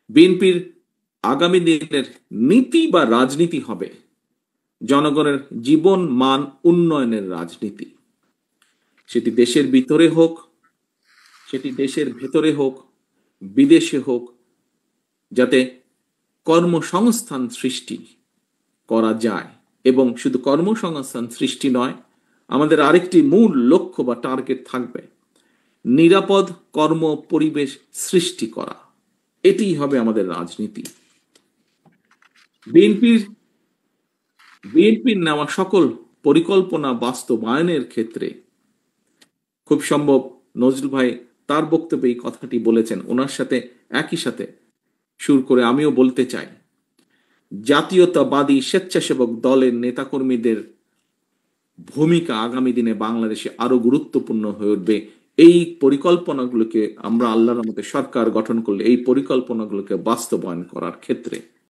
বিএনপির আগামী দিনের নীতি বা রাজনীতি হবে জনগণের জীবন মান উন্নয়নের রাজনীতি। সেটি দেশের ভিতরে হোক, সেটি দেশের ভেতরে হোক, বিদেশে হোক, যাতে কর্মসংস্থান সৃষ্টি করা যায়। এবং শুধু কর্মসংস্থান সৃষ্টি নয়, আমাদের আরেকটি মূল লক্ষ্য বা টার্গেট থাকবে নিরাপদ কর্ম পরিবেশ সৃষ্টি করা। এটিই হবে আমাদের রাজনীতি। বিএনপির বিএনপির নেওয়া সকল পরিকল্পনা বাস্তবায়নের ক্ষেত্রে খুব সম্ভব নজরুল ভাই তার বক্তব্যে এই কথাটি বলেছেন, ওনার সাথে একই সাথে সুর করে আমিও বলতে চাই, জাতীয়তাবাদী স্বেচ্ছাসেবক দলের নেতাকর্মীদের ভূমিকা আগামী দিনে বাংলাদেশে আরো গুরুত্বপূর্ণ হয়ে উঠবে। এই পরিকল্পনাগুলোকে আমরা আল্লাহর রহমতে সরকার গঠন করলে এই পরিকল্পনাগুলোকে বাস্তবায়ন করার ক্ষেত্রে